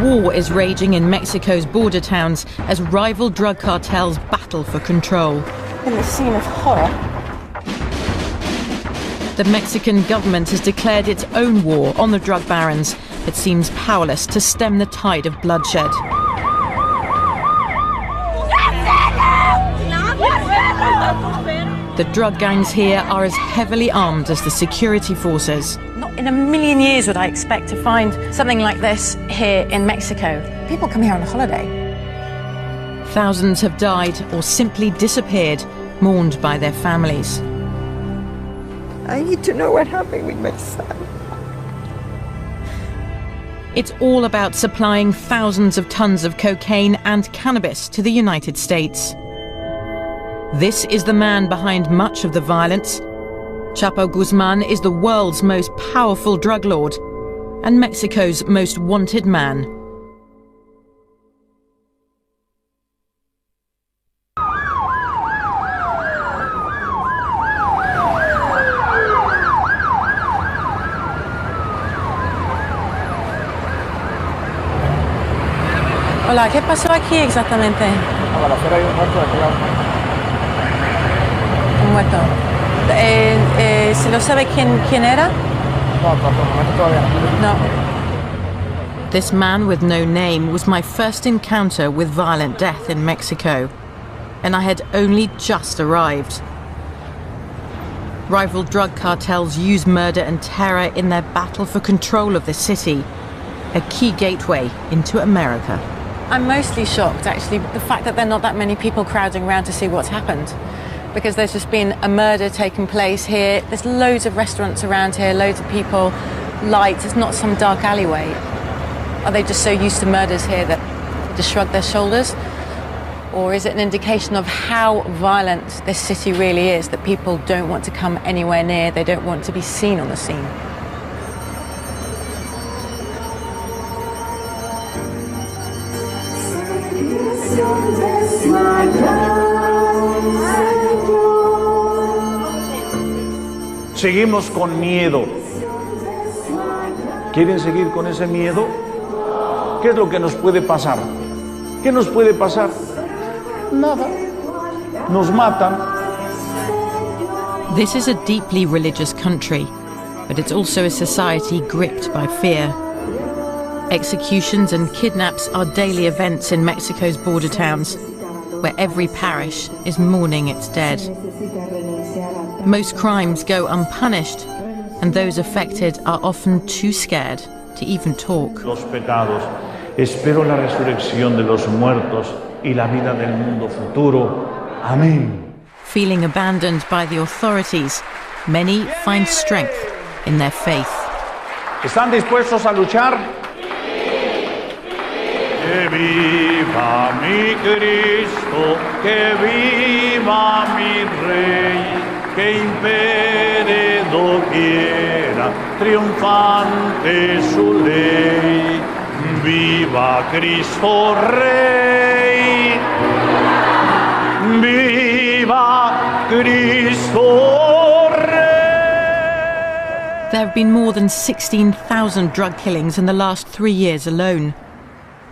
war is raging in Mexico's border towns as rival drug cartels battle for control. In the scene of horror. The Mexican government has declared its own war on the drug barons, but seems powerless to stem the tide of bloodshed. The drug gangs here are as heavily armed as the security forces. Not in a million years would I expect to find something like this here in Mexico. People come here on a holiday. Thousands have died or simply disappeared, mourned by their families. I need to know what happened with my son. It's all about supplying thousands of tons of cocaine and cannabis to the United States. This is the man behind much of the violence. Chapo Guzman is the world's most powerful drug lord and Mexico's most wanted man. Hola, ¿qué pasó aquí exactamente? A la balacera hay un muerto de aquel lado. Un muerto. ¿Se lo sabe quién era? No, por el momento todavía no. This man with no name was my first encounter with violent death in Mexico, and I had only just arrived. Rival drug cartels use murder and terror in their battle for control of the city, a key gateway into America. I'm mostly shocked, actually, the fact that there are not that many people crowding around to see what's happened. Because there's just been a murder taking place here. There's loads of restaurants around here, loads of people, lights. It's not some dark alleyway. Are they just so used to murders here that they just shrug their shoulders? Or is it an indication of how violent this city really is, that people don't want to come anywhere near, they don't want to be seen on the scene? Seguimos con miedo. ¿Quieren seguir con ese miedo? ¿Qué es lo que nos puede pasar? ¿Qué nos puede pasar? Nada. Nos matan. This is a deeply religious country, but it's also a society gripped by fear. Executions and kidnaps are daily events in Mexico's border towns, where every parish is mourning its dead. Most crimes go unpunished, and those affected are often too scared to even talk. Los pecados. Espero la resurrección de los muertos y la vida del mundo futuro. Amén. Feeling abandoned by the authorities, many find strength in their faith. ¿Están dispuestos a luchar? Que viva mi Cristo, que viva mi Rey, que impere doquiera, triunfante su ley. Viva Cristo Rey, viva Cristo Rey. There have been more than 16,000 drug killings in the last 3 years alone.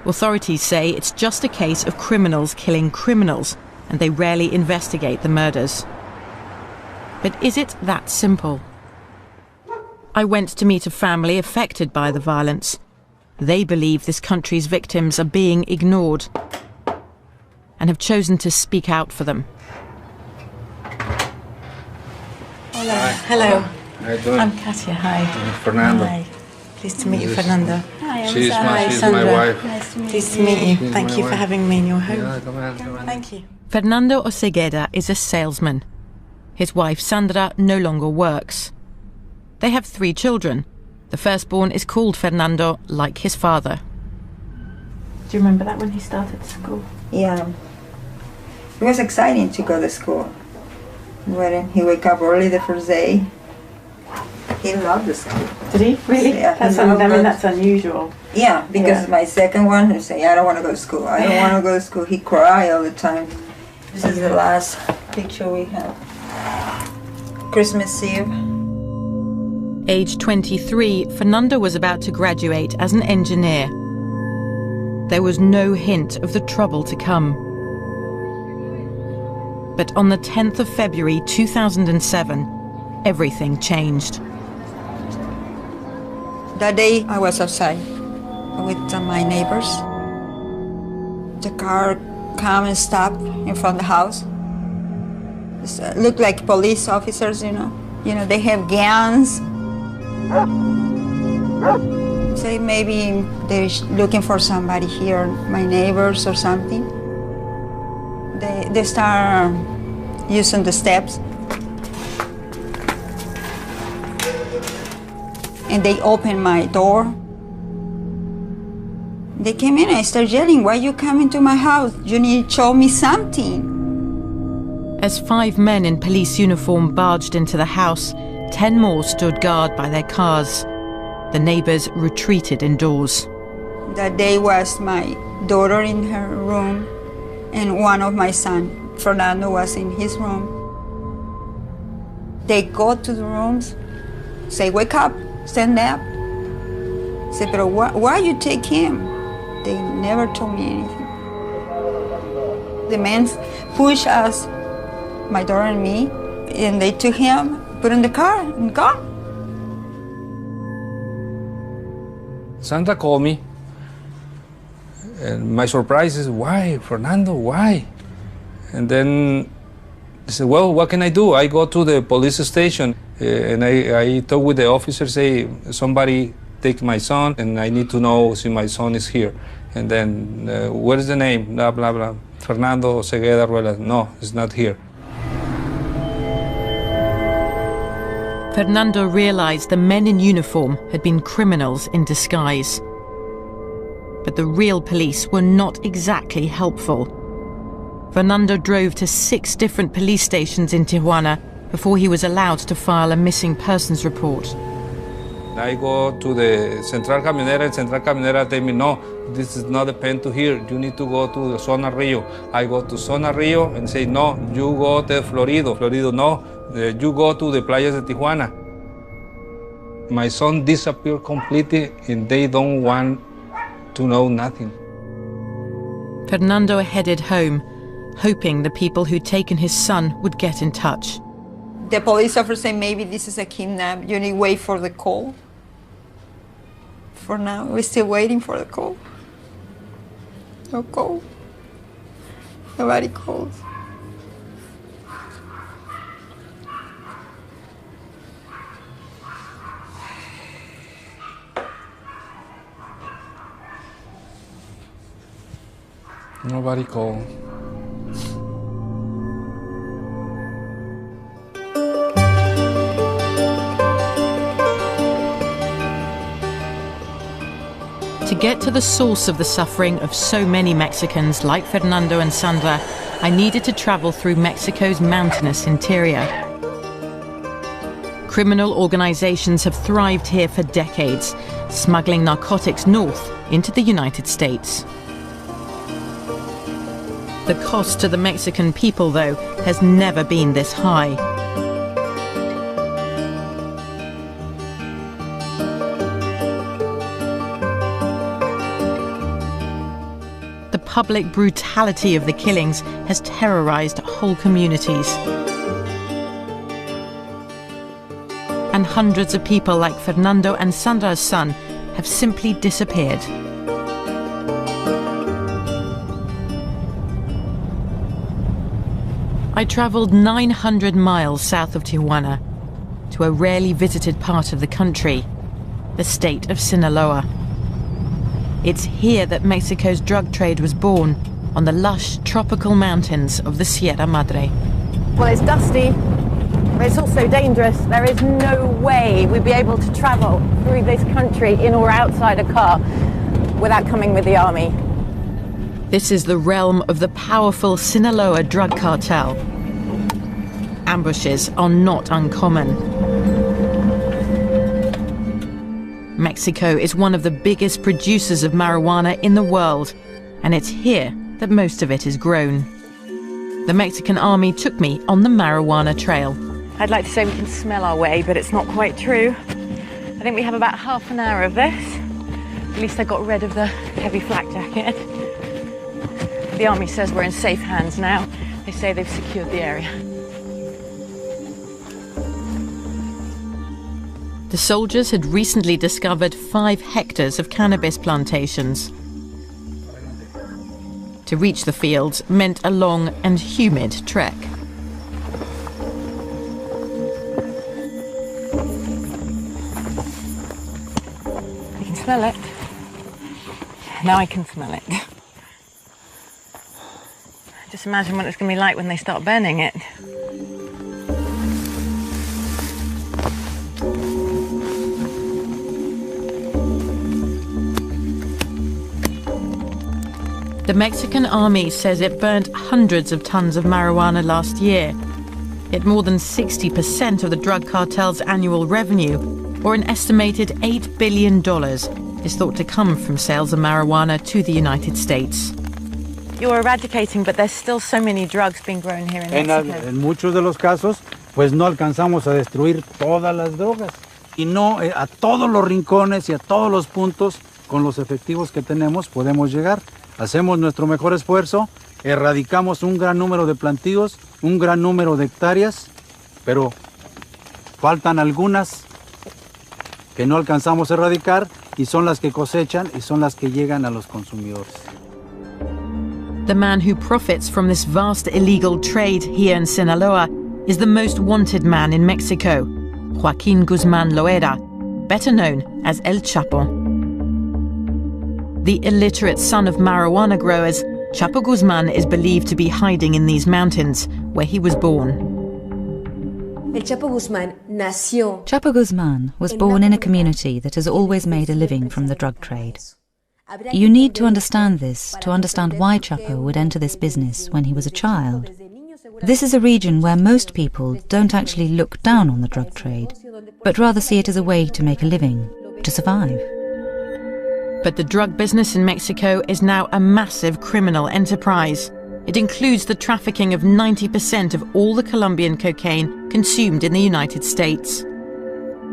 Authorities say it's just a case of criminals killing criminals, and they rarely investigate the murders. But is it that simple? I went to meet a family affected by the violence. They believe this country's victims are being ignored and have chosen to speak out for them. Hello. Hello. How are you doing? I'm Katia. Hi. I'm Fernando. Hi. Pleased to meet you, Fernando. Hi, I'm She's Sandra. my wife. Nice to meet you. Pleased to meet you. She's Thank my you for wife. having me in your home. Yeah, come on. Thank you. Fernando Osegueda is a salesman. His wife Sandra no longer works. They have 3 children. The firstborn is called Fernando, like his father. Do you remember that when he started school? Yeah. It was exciting to go to school. When he wake up early the first day, he loved the school. Did he? Really? Yeah, That's unusual. Yeah, because my second one would say, I don't want to go to school. I don't want to go to school. He cried all the time. This is the last picture we have. Christmas Eve. Age 23, Fernando was about to graduate as an engineer. there was no hint of the trouble to come. But on the 10th of February 2007, everything changed. That day I was outside with my neighbors. The car came and stopped in front of the house. It looked like police officers, you know. They have guns. Say maybe they're looking for somebody here, my neighbors or something. They start using the steps. And they open my door. They came in and I started yelling, "Why you coming to my house? You need to show me something." As 5 men in police uniform barged into the house, 10 more stood guard by their cars. The neighbors retreated indoors. That day was my daughter in her room and one of my son, Fernando, was in his room. They go to the rooms, say, "Wake up, stand up." Say, "But why you take him?" They never told me anything. The men pushed us, my daughter and me, and they took him, put in the car, and gone. Sandra called me, and my surprise is, "Why, Fernando, why?" And then I said, "Well, what can I do?" I go to the police station, and I talk with the officer, say, "Somebody take my son, and I need to know if my son is here." And then, what is the name? Blah, blah, blah. Fernando Segueda Ruelas. No, it's not here. Fernando realized the men in uniform had been criminals in disguise. But the real police were not exactly helpful. Fernando drove to 6 different police stations in Tijuana before he was allowed to file a missing persons report. I go to the Central Camionera, and Central Camionera tell me, "No, this is not the pen to here. You need to go to the Zona Rio." I go to Zona Rio and say, "No, you go to Florido." Florido, "No, you go to the playas de Tijuana." My son disappeared completely, and they don't want to know nothing. Fernando headed home, hoping the people who'd taken his son would get in touch. The police officer said, "Maybe this is a kidnap. You need to wait for the call." For now, we're still waiting for the call. No call. Nobody calls. Nobody called. To get to the source of the suffering of so many Mexicans like Fernando and Sandra, I needed to travel through Mexico's mountainous interior. Criminal organizations have thrived here for decades, smuggling narcotics north into the United States. The cost to the Mexican people, though, has never been this high. The public brutality of the killings has terrorized whole communities. And hundreds of people like Fernando and Sandra's son have simply disappeared. I traveled 900 miles south of Tijuana to a rarely visited part of the country, the state of Sinaloa. It's here that Mexico's drug trade was born, on the lush tropical mountains of the Sierra Madre. Well, it's dusty, but it's also dangerous. There is no way we'd be able to travel through this country in or outside a car without coming with the army. This is the realm of the powerful Sinaloa drug cartel. Ambushes are not uncommon. Mexico is one of the biggest producers of marijuana in the world, and it's here that most of it is grown. The Mexican army took me on the marijuana trail. I'd like to say we can smell our way, but it's not quite true. I think we have about half an hour of this. At least I got rid of the heavy flak jacket. The army says we're in safe hands now. They say they've secured the area. The soldiers had recently discovered 5 hectares of cannabis plantations. To reach the fields meant a long and humid trek. I can smell it. Now I can smell it. Just imagine what it's going to be like when they start burning it. The Mexican army says it burnt hundreds of tons of marijuana last year. Yet more than 60% of the drug cartel's annual revenue, or an estimated $8 billion, is thought to come from sales of marijuana to the United States. You're eradicating, but there's still so many drugs being grown here in Mexico. En muchos de los casos, pues no alcanzamos a destruir todas las drogas. Y no a todos los rincones y a todos los puntos con los efectivos que tenemos podemos llegar. Hacemos nuestro mejor esfuerzo, erradicamos un gran número de plantíos, un gran número de hectáreas, pero faltan algunas que no alcanzamos a erradicar y son las que cosechan y son las que llegan a los consumidores. The man who profits from this vast illegal trade here in Sinaloa is the most wanted man in Mexico, Joaquin Guzman Loera, better known as El Chapo. The illiterate son of marijuana growers, Chapo Guzman is believed to be hiding in these mountains, where he was born. Chapo Guzman was born in a community that has always made a living from the drug trade. You need to understand this to understand why Chapo would enter this business when he was a child. This is a region where most people don't actually look down on the drug trade, but rather see it as a way to make a living, to survive. But the drug business in Mexico is now a massive criminal enterprise. It includes the trafficking of 90% of all the Colombian cocaine consumed in the United States.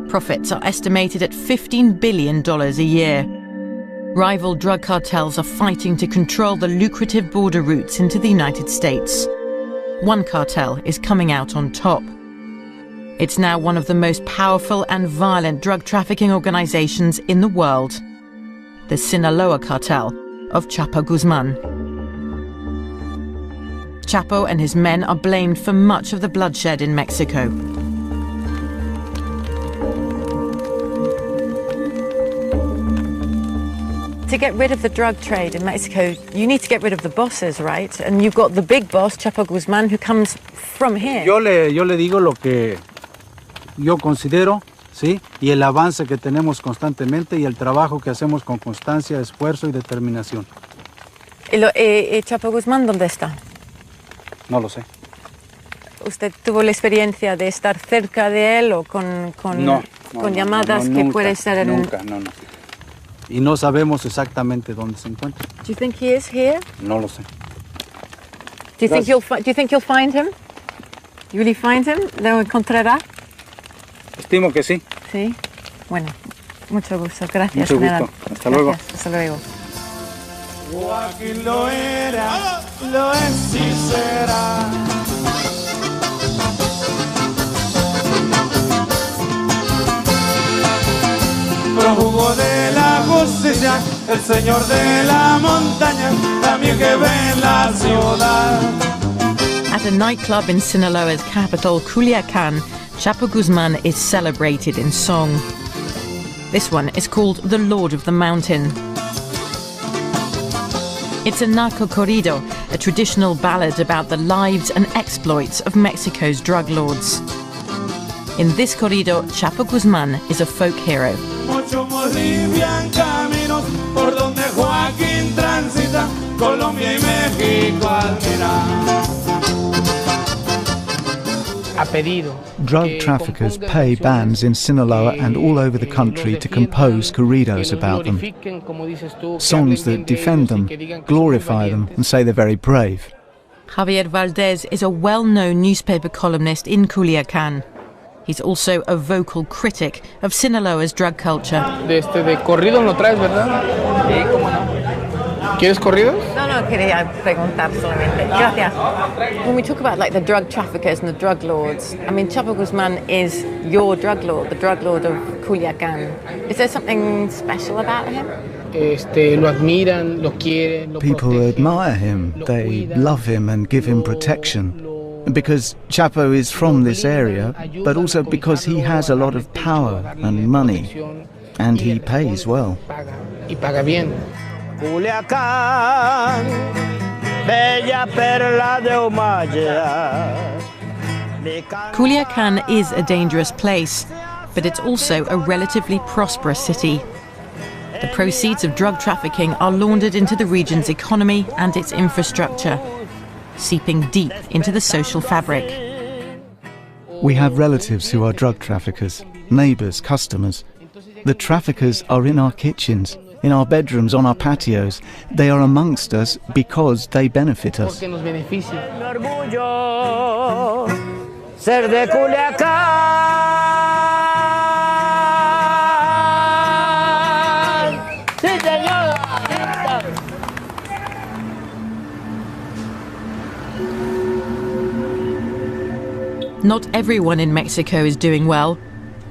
Profits are estimated at $15 billion a year. Rival drug cartels are fighting to control the lucrative border routes into the United States. One cartel is coming out on top. It's now one of the most powerful and violent drug trafficking organizations in the world. The Sinaloa cartel of Chapo Guzman. Chapo and his men are blamed for much of the bloodshed in Mexico. To get rid of the drug trade in Mexico, you need to get rid of the bosses, right? And you've got the big boss, Chapo Guzman, who comes from here. Yo le digo lo que yo considero, ¿sí? Y el avance que tenemos constantemente y el trabajo que hacemos con constancia, esfuerzo y determinación. ¿Y Chapo Guzmán dónde está? No lo sé. ¿Usted tuvo la experiencia de estar cerca de él o con llamadas que nunca, puede ser en... Nunca. Y no sabemos exactamente dónde se encuentra. Do you think he is here? No lo sé. Do you think you'll find him? You really find him? ¿Lo encontrará? Estimo que sí. Sí. Bueno, mucho gusto. Gracias, Mucho general. gusto. Hasta luego. Hasta luego. Joaquín lo era, lo es y será. Prófugo de la justicia, el señor de la montaña, también que ve en la ciudad. At a nightclub in Sinaloa's capital, Culiacán, Chapo Guzman is celebrated in song. This one is called The Lord of the Mountain. It's a narco corrido, a traditional ballad about the lives and exploits of Mexico's drug lords. In this corrido, Chapo Guzman is a folk hero. Muchos limpian caminos por donde Joaquín transita, Colombia y México al mirar. Drug traffickers pay bands in Sinaloa and all over the country to compose corridos about them. Songs that defend them, glorify them and say they're very brave. Javier Valdez is a well-known newspaper columnist in Culiacán. He's also a vocal critic of Sinaloa's drug culture. De corrido no traes, ¿verdad? Sí, cómo no. ¿Quieres corridos? No, quería preguntar solamente. Gracias. When we talk about like the drug traffickers and the drug lords, I mean, Chapo Guzman is your drug lord, the drug lord of Culiacán. Is there something special about him? Lo admiran, lo quieren, lo People protegen, admire him, they love him and give him protection. Because Chapo is from this area, but also because he has a lot of power and money, and he pays well. Y paga bien. Culiacán, bella perla de Humaya. Culiacán is a dangerous place, but it's also a relatively prosperous city. The proceeds of drug trafficking are laundered into the region's economy and its infrastructure, seeping deep into the social fabric. We have relatives who are drug traffickers, neighbours, customers. The traffickers are in our kitchens, in our bedrooms, on our patios. They are amongst us because they benefit us. Porque nos beneficia. Orgullo ser de Culiacán. Sí, señor. Not everyone in Mexico is doing well.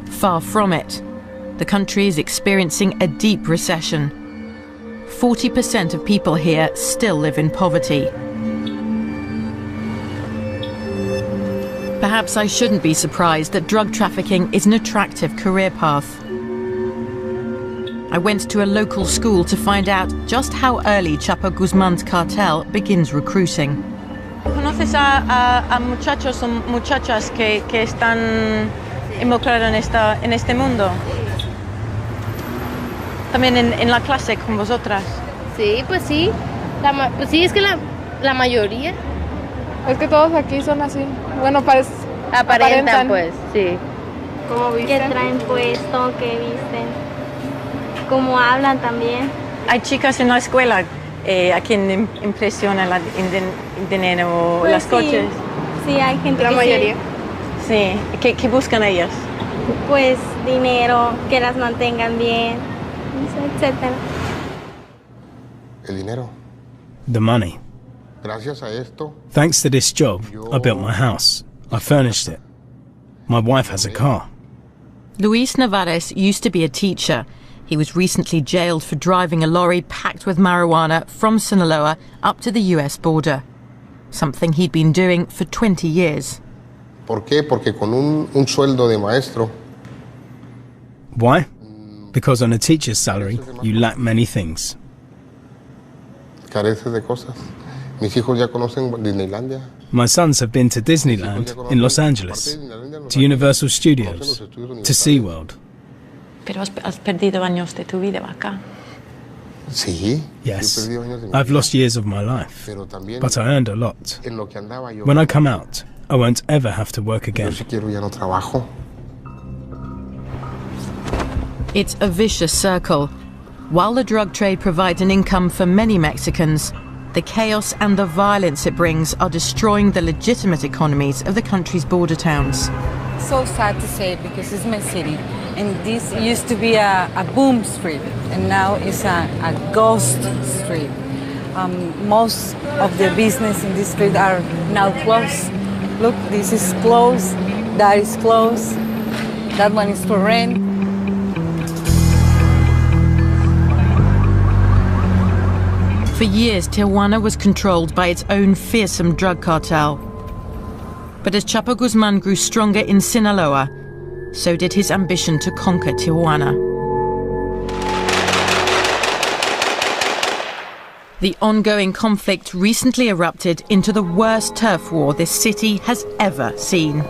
Far from it. The country is experiencing a deep recession. 40% of people here still live in poverty. Perhaps I shouldn't be surprised that drug trafficking is an attractive career path. I went to a local school to find out just how early Chapo Guzman's cartel begins recruiting. ¿Conoces a muchachos o muchachas que están involucrados en este mundo? También en la clase con vosotras. Sí, pues sí. Pues sí, es que la mayoría. Es que todos aquí son así. Bueno, aparentan, pues, sí. ¿Cómo visten? Que traen puesto, que visten. Cómo hablan también. Hay chicas en la escuela a quien impresiona el dinero, pues los coches. Sí, hay gente la mayoría. Sí, ¿qué buscan ellas? Pues dinero, que las mantengan bien, etcétera. El dinero. The money. Gracias a esto. Thanks to this job, I built my house. I furnished it. My wife has a car. Luis Navarez used to be a teacher. He was recently jailed for driving a lorry packed with marijuana from Sinaloa up to the US border, something he'd been doing for 20 years. ¿Por qué? Porque con un sueldo de maestro. Why? Because on a teacher's salary, you lack many things. Careces de cosas. Mis hijos ya conocen Disneylandia. My sons have been to Disneyland in Los Angeles, to Universal Studios, to SeaWorld. Pero has perdido años de tu vida acá. Sí. Yes, I've lost years of my life, but I earned a lot. When I come out, I won't ever have to work again. It's a vicious circle. While the drug trade provides an income for many Mexicans, the chaos and the violence it brings are destroying the legitimate economies of the country's border towns. So sad to say because it's my city, and this used to be a boom street, and now it's a ghost street. Most of the business in this street are now closed. Look, this is closed, that is closed, that one is for rent. For years, Tijuana was controlled by its own fearsome drug cartel. But as Chapo Guzman grew stronger in Sinaloa, so did his ambition to conquer Tijuana. The ongoing conflict recently erupted into the worst turf war this city has ever seen.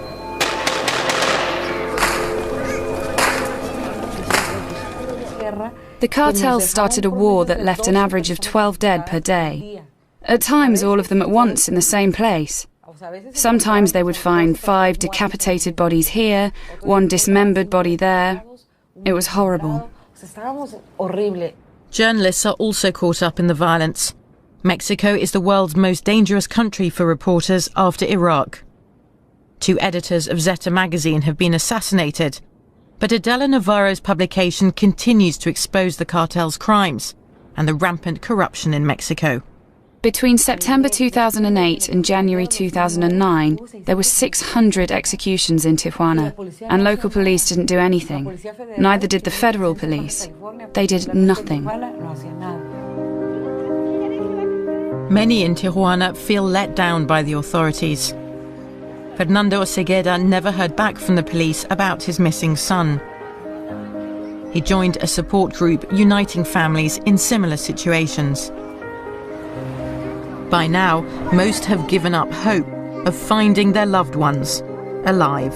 The cartel started a war that left an average of 12 dead per day. At times, all of them at once in the same place. Sometimes they would find 5 decapitated bodies here, 1 dismembered body there. It was horrible. Journalists are also caught up in the violence. Mexico is the world's most dangerous country for reporters after Iraq. 2 editors of Zeta magazine have been assassinated, but Adela Navarro's publication continues to expose the cartel's crimes and the rampant corruption in Mexico. Between September 2008 and January 2009, there were 600 executions in Tijuana, and local police didn't do anything. Neither did the federal police. They did nothing. Many in Tijuana feel let down by the authorities. Fernando Osegueda never heard back from the police about his missing son. He joined a support group uniting families in similar situations. By now, most have given up hope of finding their loved ones alive.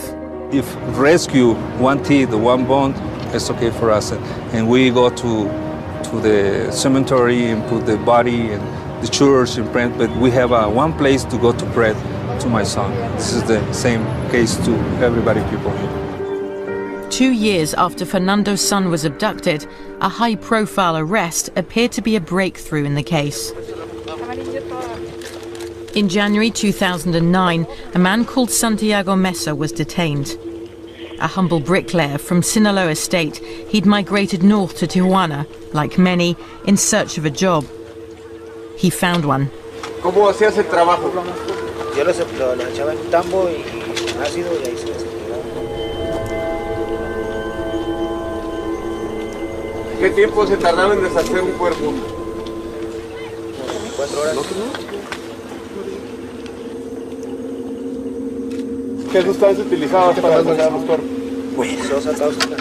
If rescue one teeth, one bone, it's okay for us. And we go to the cemetery and put the body and the church and pray, but we have one place to go to pray to my son. This is the same case to everybody, people here. 2 years after Fernando's son was abducted, a high-profile arrest appeared to be a breakthrough in the case. In January 2009, a man called Santiago Mesa was detained. A humble bricklayer from Sinaloa State, he'd migrated north to Tijuana, like many, in search of a job. He found one. ¿Cómo hacías el trabajo? Yo los echaba en un tambo y ácido y ahí se desactivaba. ¿Qué tiempo se tardaba en deshacer un cuerpo? 4 horas. ¿Qué sustancias utilizabas para deshacer los cuerpos? Pues sosa cáustica.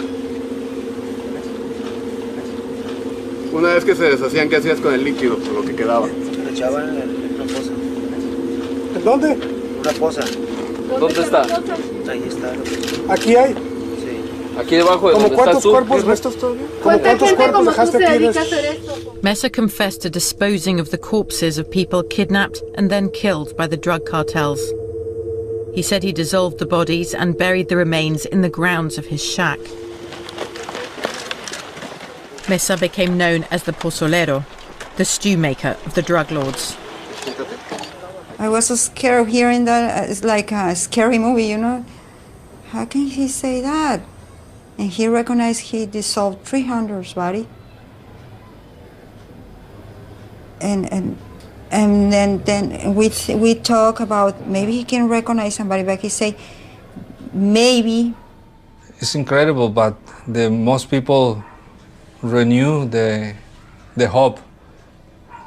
Una vez que se deshacían, ¿qué hacías con el líquido, con lo que quedaba? Se lo echaban en una fosa. ¿En dónde? Una fosa. ¿Dónde está? Ahí está. ¿Aquí hay? Sí. ¿Aquí debajo de donde estás tú? ¿Cuántos cuerpos restos todavía? ¿Cuántos cuerpos dejaste aquí? Mesa confessed to disposing of the corpses of people kidnapped and then killed by the drug cartels. He said he dissolved the bodies and buried the remains in the grounds of his shack. Mesa became known as the pozolero, the stew maker of the drug lords. I was so scared of hearing that. It's like a scary movie, you know. How can he say that? And he recognized he dissolved 300's body. And then we talk about maybe he can recognize somebody, but he say maybe. It's incredible, but the most people renew the hope,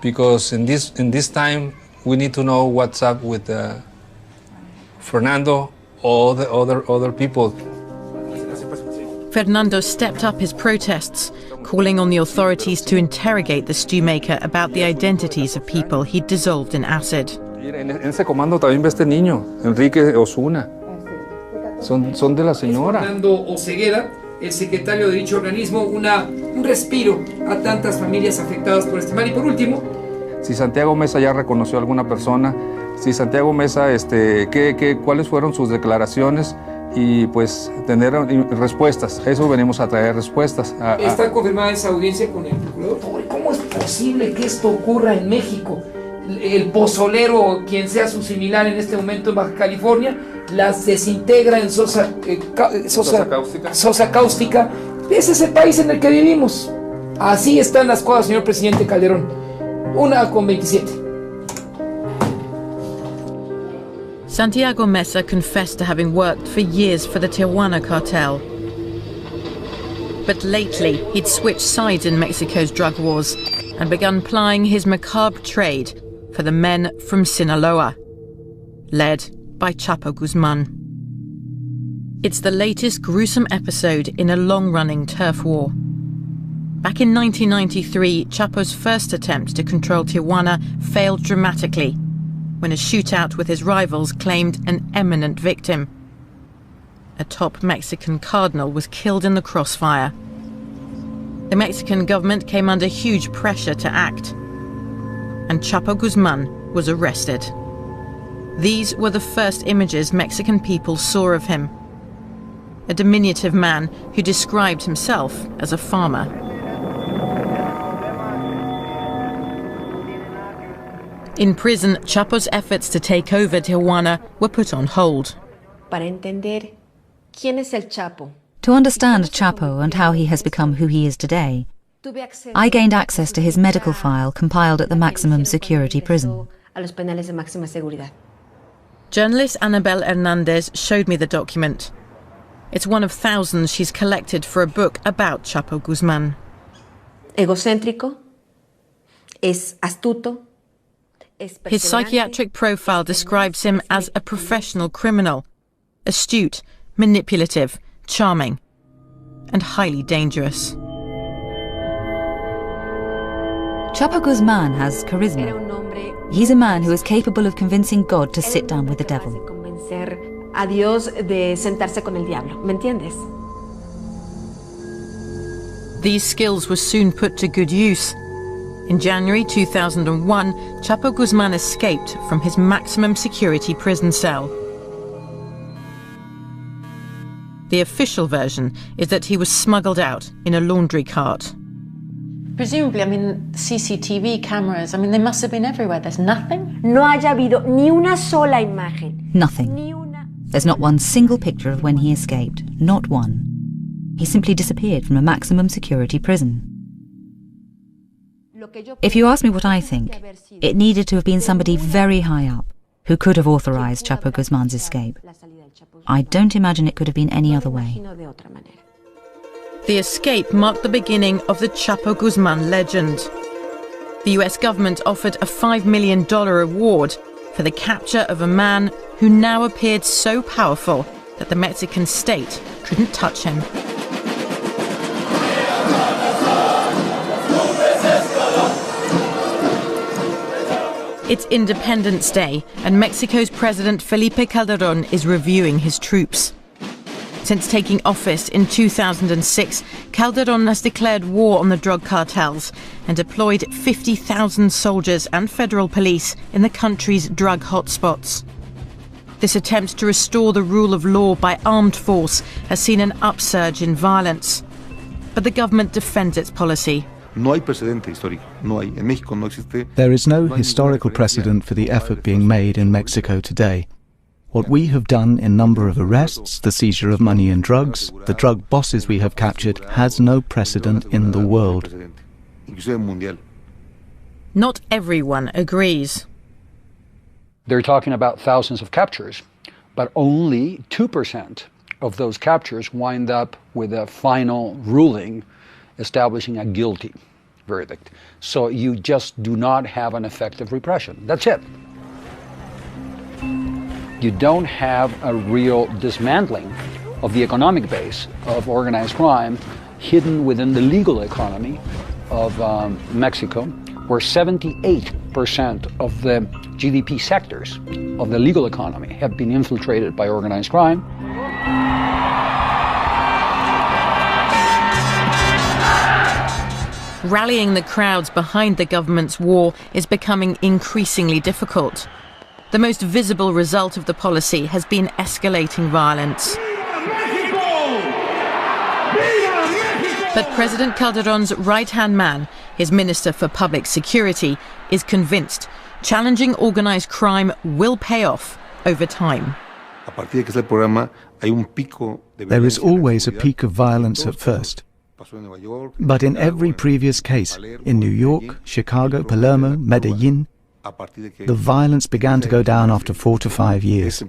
because in this time we need to know what's up with Fernando or the other people. Fernando stepped up his protests, calling on the authorities to interrogate the stew maker about the identities of people he'd dissolved in acid. En ese comando también ve este niño, Enrique Osuna. Son de la señora. Fernando Osegueda, el secretario de dicho organismo, un respiro a tantas familias afectadas por este mal. Y por último, si Santiago Mesa ya reconoció a alguna persona, si Santiago Mesa, ¿cuáles fueron sus declaraciones? Y pues tener respuestas. Eso venimos a traer respuestas. Está confirmada esa audiencia con el procurador. ¿Cómo es posible que esto ocurra en México? El pozolero, quien sea su similar en este momento en Baja California, las desintegra en sosa cáustica. Ese es el país en el que vivimos. Así están las cosas, señor presidente Calderón. 1:27. Santiago Mesa confessed to having worked for years for the Tijuana cartel. But lately, he'd switched sides in Mexico's drug wars and begun plying his macabre trade for the men from Sinaloa, led by Chapo Guzman. It's the latest gruesome episode in a long-running turf war. Back in 1993, Chapo's first attempt to control Tijuana failed dramatically when a shootout with his rivals claimed an eminent victim. A top Mexican cardinal was killed in the crossfire. The Mexican government came under huge pressure to act, and Chapo Guzman was arrested. These were the first images Mexican people saw of him. A diminutive man who described himself as a farmer. In prison, Chapo's efforts to take over Tijuana were put on hold. To understand Chapo and how he has become who he is today, I gained access to his medical file compiled at the maximum security prison. Journalist Annabel Hernandez showed me the document. It's one of thousands she's collected for a book about Chapo Guzman. Egocéntrico, es astuto. His psychiatric profile describes him as a professional criminal, astute, manipulative, charming, and highly dangerous. Chapo Guzman has charisma. He's a man who is capable of convincing God to sit down with the devil. A Dios de sentarse con el diablo, ¿me entiendes? These skills were soon put to good use. In January 2001, Chapo Guzman escaped from his maximum security prison cell. The official version is that he was smuggled out in a laundry cart. Presumably, I mean, CCTV cameras, I mean, they must have been everywhere. There's nothing? No haya habido ni una sola imagen. Nothing. There's not one single picture of when he escaped. Not one. He simply disappeared from a maximum security prison. If you ask me what I think, it needed to have been somebody very high up who could have authorized Chapo Guzman's escape. I don't imagine it could have been any other way. The escape marked the beginning of the Chapo Guzman legend. The US government offered a $5 million reward for the capture of a man who now appeared so powerful that the Mexican state couldn't touch him. It's Independence Day, and Mexico's President Felipe Calderón is reviewing his troops. Since taking office in 2006, Calderón has declared war on the drug cartels and deployed 50,000 soldiers and federal police in the country's drug hotspots. This attempt to restore the rule of law by armed force has seen an upsurge in violence. But the government defends its policy. There is no historical precedent for the effort being made in Mexico today. What we have done in number of arrests, the seizure of money and drugs, the drug bosses we have captured, has no precedent in the world. Not everyone agrees. They're talking about thousands of captures, but only 2% of those captures wind up with a final ruling establishing a guilty verdict. So you just do not have an effective repression. That's it. You don't have a real dismantling of the economic base of organized crime hidden within the legal economy of Mexico, where 78% of the GDP sectors of the legal economy have been infiltrated by organized crime. Rallying the crowds behind the government's war is becoming increasingly difficult. The most visible result of the policy has been escalating violence. But President Calderón's right-hand man, his Minister for Public Security, is convinced challenging organized crime will pay off over time. There is always a peak of violence at first. But in every previous case, in New York, Chicago, Palermo, Medellin, the violence began to go down after 4 to 5 years.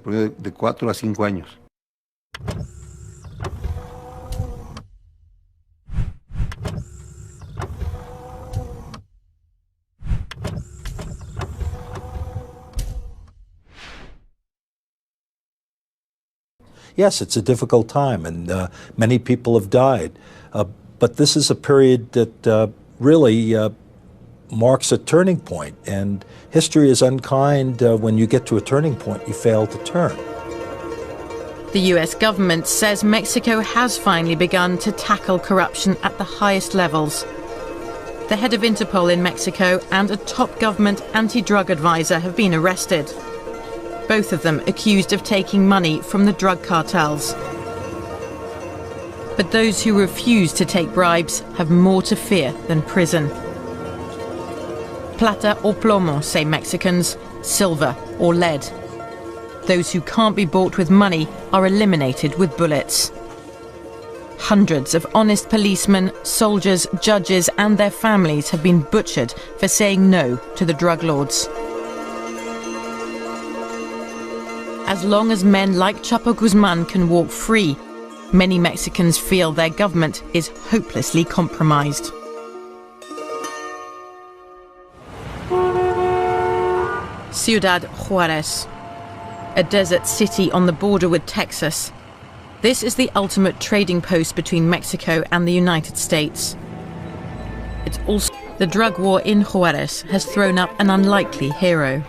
Yes, it's a difficult time, and many people have died. But this is a period that really marks a turning point, and history is unkind. When you get to a turning point, you fail to turn. The US government says Mexico has finally begun to tackle corruption at the highest levels. The head of Interpol in Mexico and a top government anti-drug advisor have been arrested. Both of them accused of taking money from the drug cartels. But those who refuse to take bribes have more to fear than prison. Plata o plomo, say Mexicans, silver or lead. Those who can't be bought with money are eliminated with bullets. Hundreds of honest policemen, soldiers, judges and their families have been butchered for saying no to the drug lords. As long as men like Chapo Guzman can walk free, many Mexicans feel their government is hopelessly compromised. Ciudad Juárez, a desert city on the border with Texas. This is the ultimate trading post between Mexico and the United States. It's also the drug war in Juárez has thrown up an unlikely hero.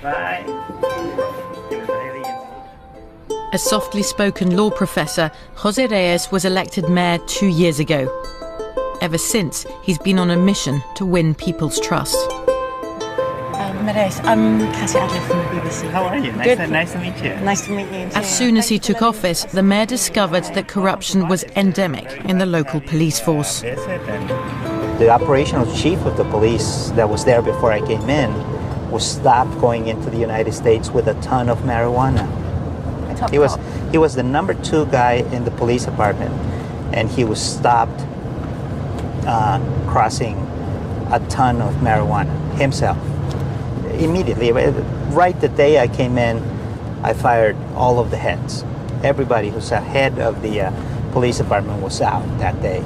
A softly spoken law professor, José Reyes was elected mayor 2 years ago. Ever since, he's been on a mission to win people's trust. I'm Cassie Adler from the BBC. How are you? Nice to meet you. Nice to meet you too. As soon as he took office, the mayor discovered that corruption was endemic in the local police force. The operational chief of the police that was there before I came in was stopped going into the United States with a ton of marijuana. He was the number 2 guy in the police department, and he was stopped crossing a ton of marijuana himself. Immediately, right the day I came in, I fired all of the heads. Everybody who's a head of the police department was out that day.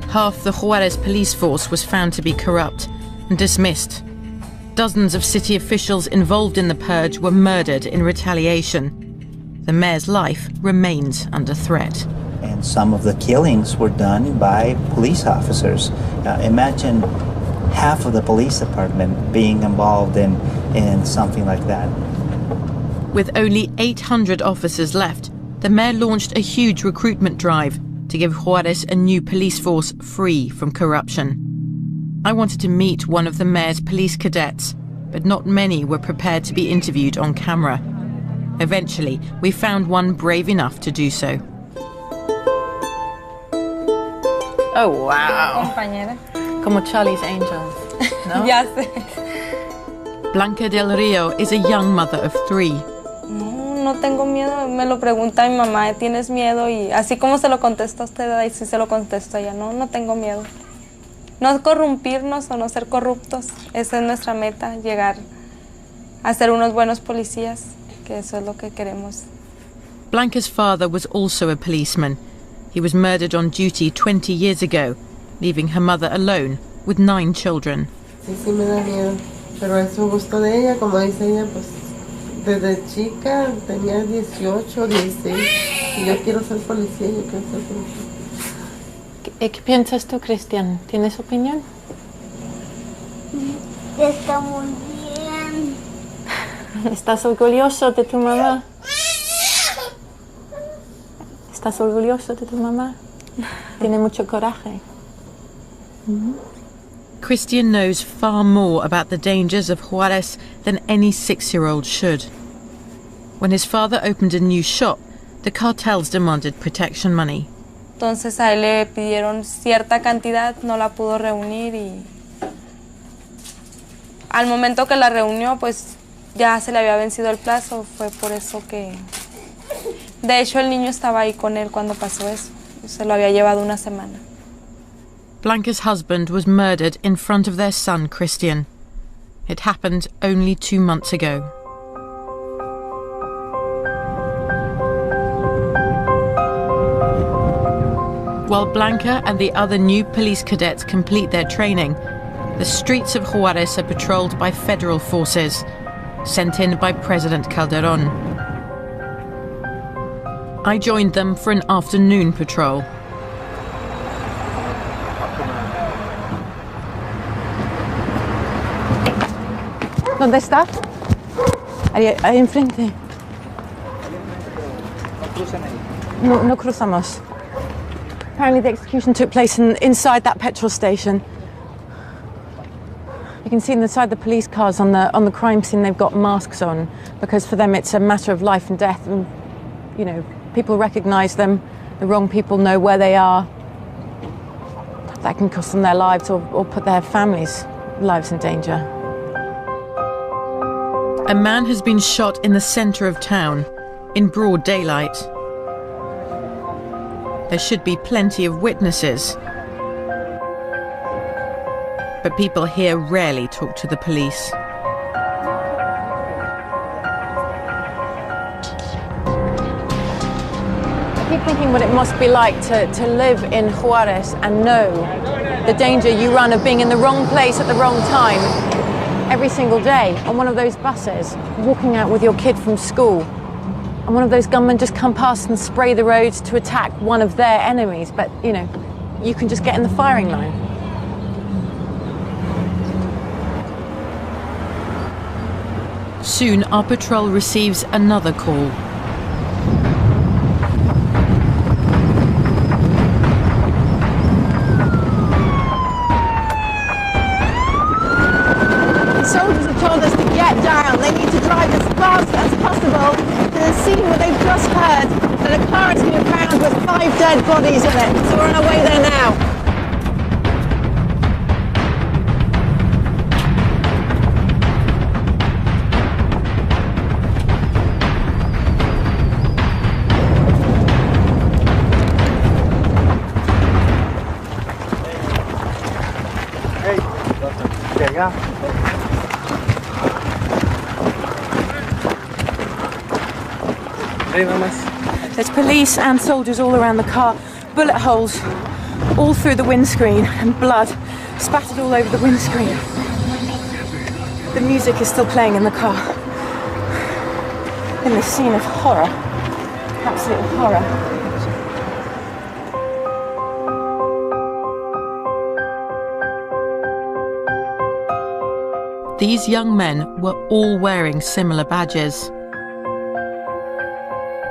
Half the Juárez police force was found to be corrupt and dismissed. Dozens of city officials involved in the purge were murdered in retaliation. The mayor's life remains under threat. And some of the killings were done by police officers. Imagine half of the police department being involved in something like that. With only 800 officers left, the mayor launched a huge recruitment drive to give Juárez a new police force free from corruption. I wanted to meet one of the mayor's police cadets, but not many were prepared to be interviewed on camera. Eventually, we found one brave enough to do so. Oh, wow. Como Charlie's Angels, no? Ya sé. Blanca del Rio is a young mother of 3. No tengo miedo. Me lo pregunta mi mamá, ¿tienes miedo? Y así como se lo contesta a usted, así se lo contesto a ella. No tengo miedo. No corrompirnos o no ser corruptos. Esa es nuestra meta, llegar a ser unos buenos policías, que eso es lo que queremos. Blanca's father was also a policeman. He was murdered on duty 20 years ago, leaving her mother alone with 9 children. Sí me da miedo, pero es un gusto de ella, como dice ella, pues desde chica tenía 18, 16 y yo quiero ser policía, yo quiero ser policía. ¿Qué piensas tú, Cristian? ¿Tienes opinión? Está muy bien. ¿Estás orgulloso de tu mamá? ¿Estás orgulloso de tu mamá? Tiene mucho coraje. Christian knows far more about the dangers of Juárez than any 6-year-old should. When his father opened a new shop, the cartels demanded protection money. Entonces a él le pidieron cierta cantidad, no la pudo reunir y al momento que la reunió, pues ya se le había vencido el plazo. Fue por eso que... De hecho, el niño estaba ahí con él cuando pasó eso. Se lo había llevado una semana. Blanca's husband was murdered in front of their son, Christian. It happened only 2 months ago. While Blanca and the other new police cadets complete their training, the streets of Juárez are patrolled by federal forces, sent in by President Calderón. I joined them for an afternoon patrol. ¿Dónde está? Ahí enfrente. No cruzamos. Apparently the execution took place inside that petrol station. You can see inside the police cars on the crime scene they've got masks on because for them it's a matter of life and death, and you know, people recognise them, the wrong people know where they are. That can cost them their lives or put their families' lives in danger. A man has been shot in the centre of town, in broad daylight. There should be plenty of witnesses. But people here rarely talk to the police. I keep thinking what it must be like to live in Juarez and know the danger you run of being in the wrong place at the wrong time every single day on one of those buses, walking out with your kid from school, and one of those gunmen just come past and spray the roads to attack one of their enemies, but, you know, you can just get in the firing line. Soon, our patrol receives another call. The soldiers have told us to get down. They need to drive as fast as possible to the scene where they've just heard that a car has been found with 5 dead bodies in it. So we're on our way there now. There's police and soldiers all around the car, bullet holes all through the windscreen and blood spattered all over the windscreen. The music is still playing in the car. In this scene of horror, absolute horror. These young men were all wearing similar badges.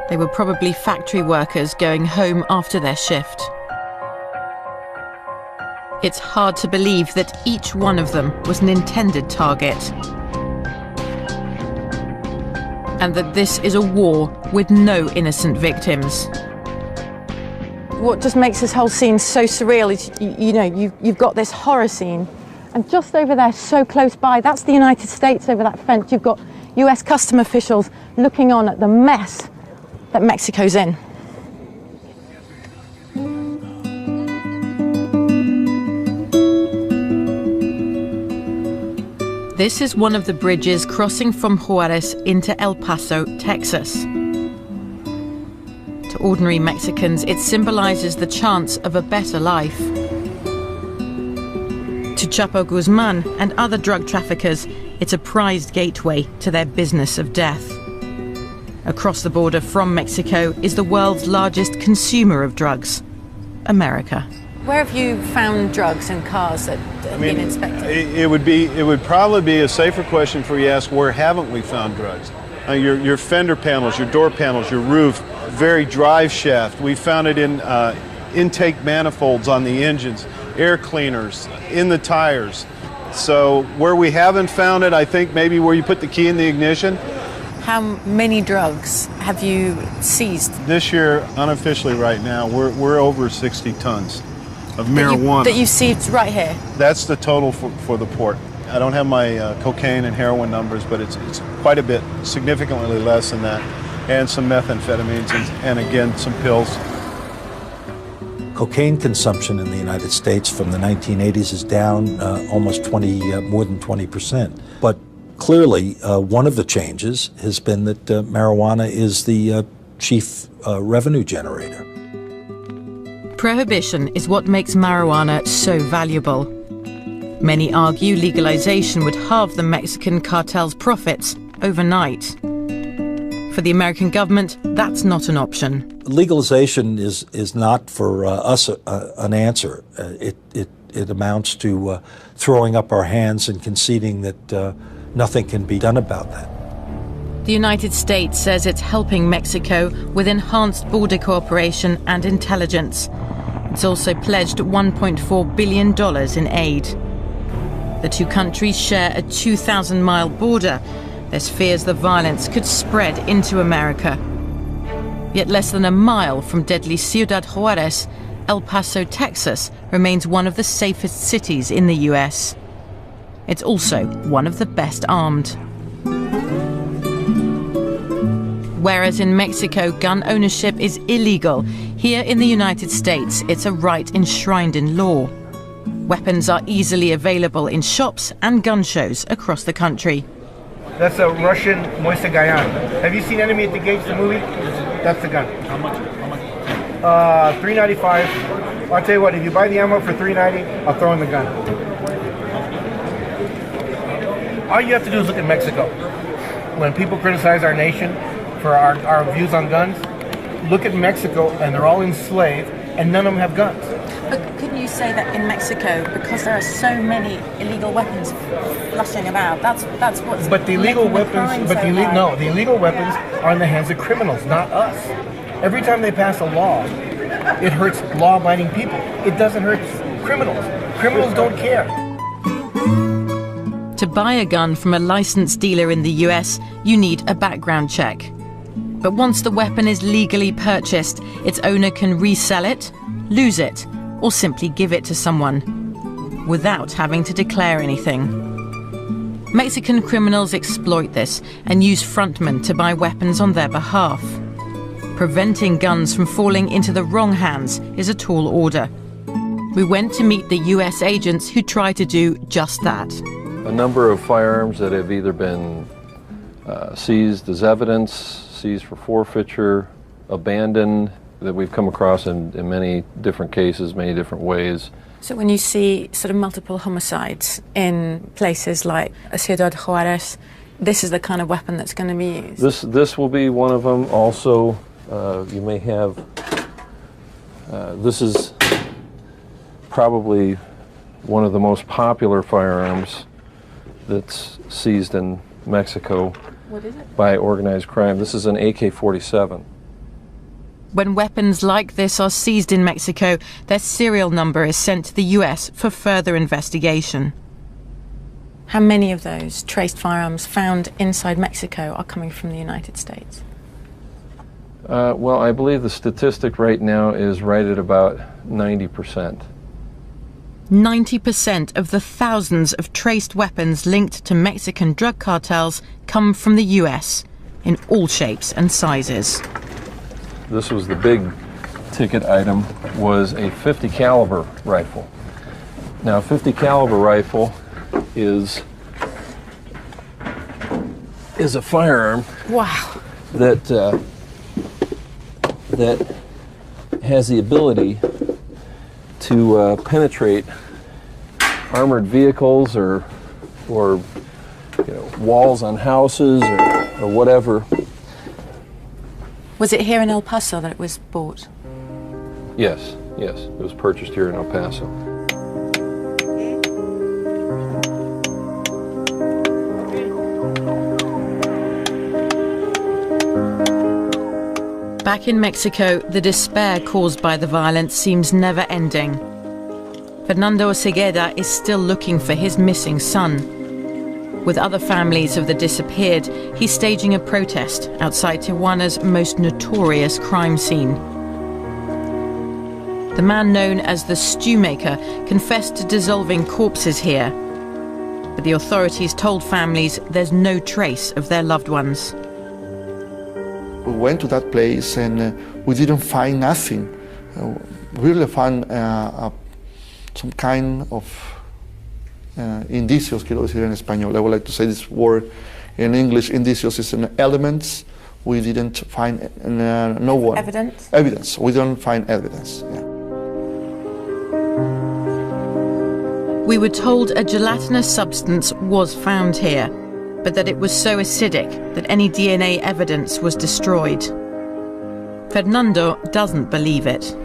They were probably factory workers going home after their shift. It's hard to believe that each one of them was an intended target, and that this is a war with no innocent victims. What just makes this whole scene so surreal is, you've got this horror scene, and just over there, so close by, that's the United States over that fence. You've got US custom officials looking on at the mess that Mexico's in. This is one of the bridges crossing from Juarez into El Paso, Texas. To ordinary Mexicans, it symbolizes the chance of a better life. To Chapo Guzman and other drug traffickers, it's a prized gateway to their business of death. Across the border from Mexico is the world's largest consumer of drugs, America. Where have you found drugs in cars that have been inspected? It would probably be a safer question for you to ask, where haven't we found drugs? Your fender panels, your door panels, your roof, very drive shaft. We found it in intake manifolds on the engines, air cleaners, in the tires. So where we haven't found it, I think maybe where you put the key in the ignition. How many drugs have you seized? This year, unofficially right now, we're over 60 tons of marijuana. That you seized right here? That's the total for the port. I don't have my cocaine and heroin numbers, but it's quite a bit, significantly less than that. And some methamphetamines and again, some pills. Cocaine consumption in the United States from the 1980s is down almost more than 20%. But clearly, one of the changes has been that marijuana is the chief revenue generator. Prohibition is what makes marijuana so valuable. Many argue legalization would halve the Mexican cartel's profits overnight. For the American government, that's not an option. Legalization is not for us an answer. It amounts to throwing up our hands and conceding that nothing can be done about that. The United States says it's helping Mexico with enhanced border cooperation and intelligence. It's also pledged $1.4 billion in aid. The two countries share a 2,000-mile border. There's fears the violence could spread into America. Yet less than a mile from deadly Ciudad Juarez, El Paso, Texas, remains one of the safest cities in the US. It's also one of the best armed. Whereas in Mexico, gun ownership is illegal, here in the United States, it's a right enshrined in law. Weapons are easily available in shops and gun shows across the country. That's a Russian Moise Gayan. Have you seen Enemy at the Gates, the movie? That's the gun. How much? $3.95. I'll tell you what, if you buy the ammo for $3.90, I'll throw in the gun. All you have to do is look at Mexico. When people criticize our nation for our views on guns, look at Mexico and they're all enslaved and none of them have guns. But couldn't you say that in Mexico, because there are so many illegal weapons flushing about, that's what's But the illegal weapons, the illegal weapons are in the hands of criminals, not us. Every time they pass a law, it hurts law-abiding people. It doesn't hurt criminals. Criminals don't care. To buy a gun from a licensed dealer in the US, you need a background check. But once the weapon is legally purchased, its owner can resell it, lose it, or simply give it to someone, without having to declare anything. Mexican criminals exploit this and use frontmen to buy weapons on their behalf. Preventing guns from falling into the wrong hands is a tall order. We went to meet the US agents who try to do just that. A number of firearms that have either been seized as evidence, seized for forfeiture, abandoned, that we've come across in many different cases, many different ways. So when you see sort of multiple homicides in places like Ciudad Juarez, this is the kind of weapon that's going to be used? This will be one of them. Also, you may have, this is probably one of the most popular firearms that's seized in Mexico. What is it? By organized crime. This is an AK-47. When weapons like this are seized in Mexico, their serial number is sent to the US for further investigation. How many of those traced firearms found inside Mexico are coming from the United States? Well, I believe the statistic right now is right at about 90%. 90% of the thousands of traced weapons linked to Mexican drug cartels come from the US, in all shapes and sizes. This was the big ticket item, was a 50 caliber rifle. Now, a 50 caliber rifle is a firearm. Wow. That has the ability to penetrate armored vehicles or walls on houses or whatever. Was it here in El Paso that it was bought? Yes, it was purchased here in El Paso. Back in Mexico, the despair caused by the violence seems never ending. Fernando Cegueda is still looking for his missing son. With other families of the disappeared, he's staging a protest outside Tijuana's most notorious crime scene. The man known as the Stew Maker confessed to dissolving corpses here, but the authorities told families there's no trace of their loved ones. We went to that place and we didn't find nothing. We really found some kind of indicios, quiero decir en español. I would like to say this word in English. Indicios is an elements. We didn't find no one. Evidence? Evidence. We don't find evidence. Yeah. We were told a gelatinous substance was found here, but that it was so acidic that any DNA evidence was destroyed. Fernando doesn't believe it.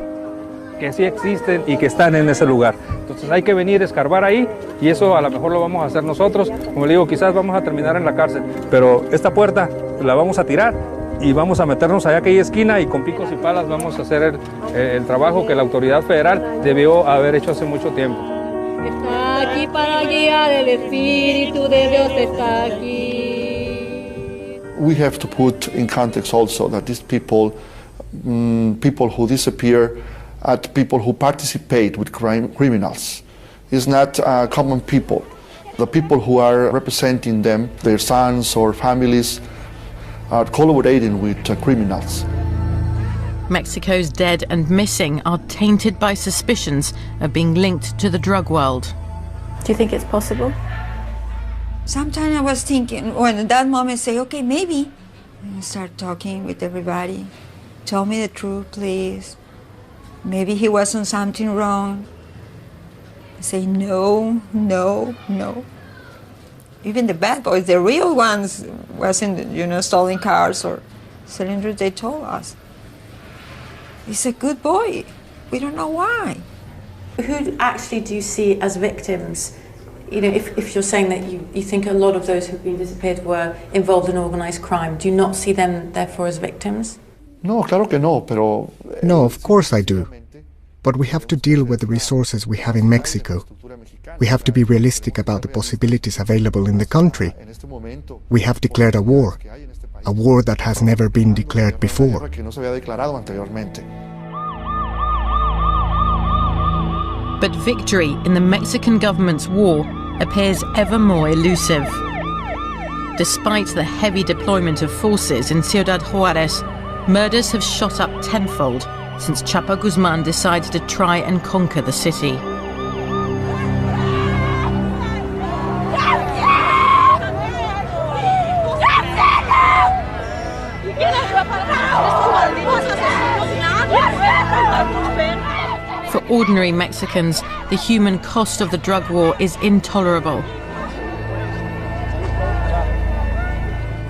Que sí existen y que están en ese lugar. Entonces hay que venir a escarbar ahí y eso a lo mejor lo vamos a hacer nosotros. Como le digo, quizás vamos a terminar en la cárcel, pero esta puerta la vamos a tirar y vamos a meternos allá que hay esquina y con picos y palas vamos a hacer el trabajo que la autoridad federal debió haber hecho hace mucho tiempo. Está aquí para guiar el Espíritu de Dios está aquí. We have to put in context also that these people who disappear, people who participate with criminals, is not common people. The people who are representing them, their sons or families, are collaborating with criminals. Mexico's dead and missing are tainted by suspicions of being linked to the drug world. Do you think it's possible? Sometimes I was thinking, when at that moment, say, okay, maybe. And I start talking with everybody. Tell me the truth, please. Maybe he wasn't something wrong. I say, no, no, no. Even the bad boys, the real ones, wasn't, stealing cars or selling drugs, they told us. He's a good boy. We don't know why. Who actually do you see as victims? If you're saying that you think a lot of those who've been disappeared were involved in organised crime, do you not see them, therefore, as victims? No, claro que no, pero... No, of course I do. But we have to deal with the resources we have in Mexico. We have to be realistic about the possibilities available in the country. We have declared a war that has never been declared before. But victory in the Mexican government's war appears ever more elusive. Despite the heavy deployment of forces in Ciudad Juárez, murders have shot up tenfold since Chapo Guzman decided to try and conquer the city. For ordinary Mexicans, the human cost of the drug war is intolerable.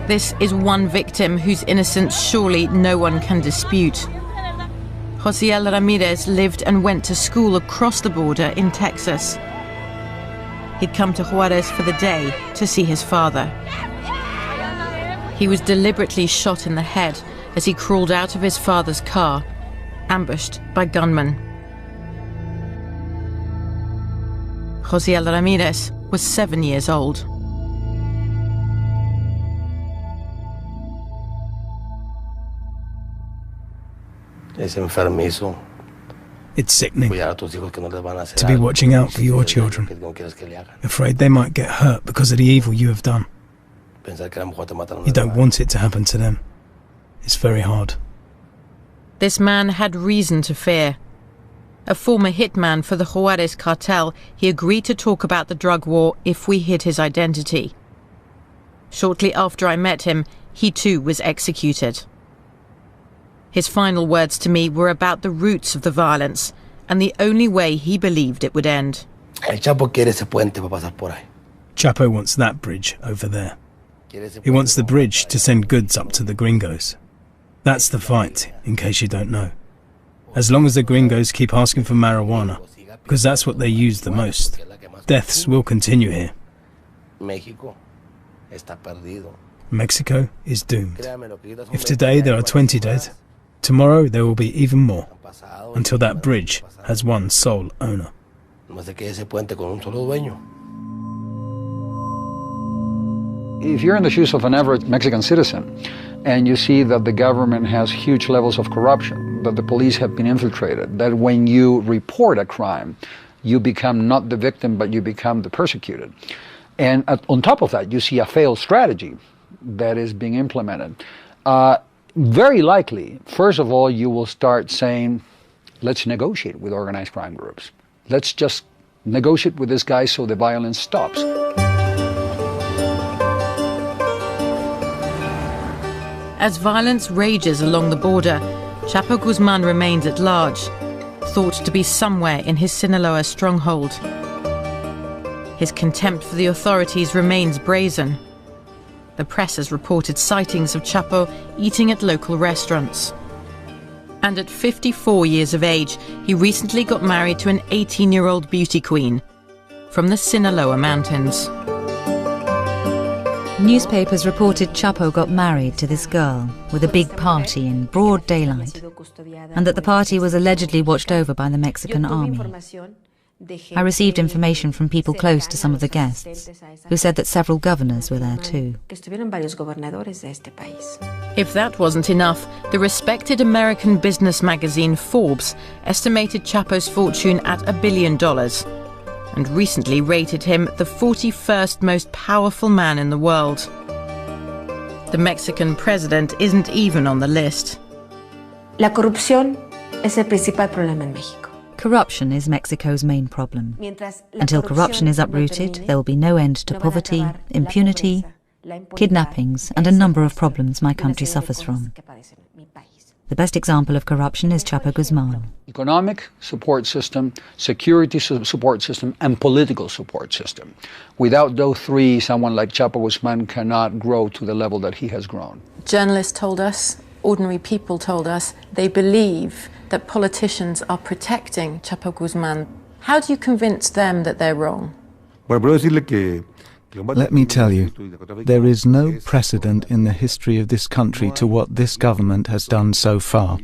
This is one victim whose innocence surely no one can dispute. Josiel Ramirez lived and went to school across the border in Texas. He'd come to Juárez for the day to see his father. He was deliberately shot in the head as he crawled out of his father's car, ambushed by gunmen. Josiel Ramirez was 7 years old. It's sickening to be watching out for your children, afraid they might get hurt because of the evil you have done. You don't want it to happen to them. It's very hard. This man had reason to fear. A former hitman for the Zetas Cartel, he agreed to talk about the drug war if we hid his identity. Shortly after I met him, he too was executed. His final words to me were about the roots of the violence and the only way he believed it would end. Chapo wants that bridge over there. He wants the bridge to send goods up to the gringos. That's the fight, in case you don't know. As long as the gringos keep asking for marijuana, because that's what they use the most, deaths will continue here. Mexico is doomed. If today there are 20 dead, tomorrow there will be even more, until that bridge has one sole owner. If you're in the shoes of an average Mexican citizen, and you see that the government has huge levels of corruption, that the police have been infiltrated, that when you report a crime, you become not the victim, but you become the persecuted. And on top of that, you see a failed strategy that is being implemented. Very likely, first of all, you will start saying, let's negotiate with organized crime groups. Let's just negotiate with this guy so the violence stops. As violence rages along the border, Chapo Guzman remains at large, thought to be somewhere in his Sinaloa stronghold. His contempt for the authorities remains brazen. The press has reported sightings of Chapo eating at local restaurants. And at 54 years of age, he recently got married to an 18-year-old beauty queen from the Sinaloa mountains. Newspapers reported Chapo got married to this girl with a big party in broad daylight, and that the party was allegedly watched over by the Mexican army. I received information from people close to some of the guests, who said that several governors were there too. If that wasn't enough, the respected American business magazine Forbes estimated Chapo's fortune at $1 billion, and recently rated him the 41st most powerful man in the world. The Mexican president isn't even on the list. La corrupción es el principal problema en México. Corruption is Mexico's main problem. Until corruption is uprooted, there will be no end to poverty, impunity, kidnappings, and a number of problems my country suffers from. The best example of corruption is Chapo Guzman. Economic support system, security support system, and political support system. Without those three, someone like Chapo Guzman cannot grow to the level that he has grown. Journalists told us, ordinary people told us, they believe that politicians are protecting Chapo Guzman. How do you convince them that they're wrong? Let me tell you, there is no precedent in the history of this country to what this government has done so far.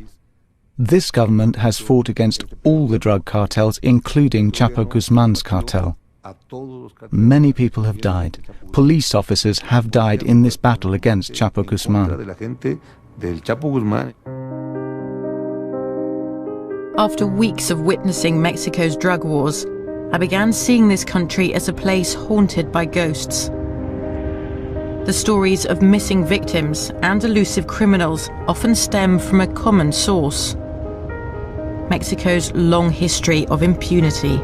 This government has fought against all the drug cartels, including Chapo Guzman's cartel. Many people have died. Police officers have died in this battle against Chapo Guzman. After weeks of witnessing Mexico's drug wars, I began seeing this country as a place haunted by ghosts. The stories of missing victims and elusive criminals often stem from a common source: Mexico's long history of impunity.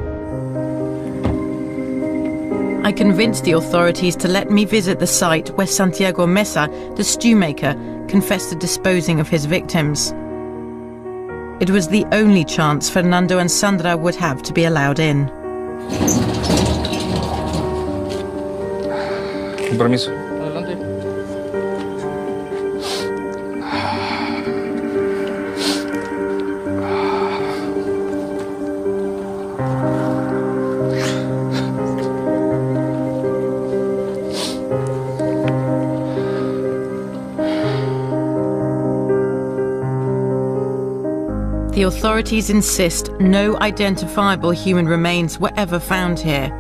I convinced the authorities to let me visit the site where Santiago Mesa, the stew maker, confessed to disposing of his victims. It was the only chance Fernando and Sandra would have to be allowed in. Con permiso. Adelante. The authorities insist no identifiable human remains were ever found here.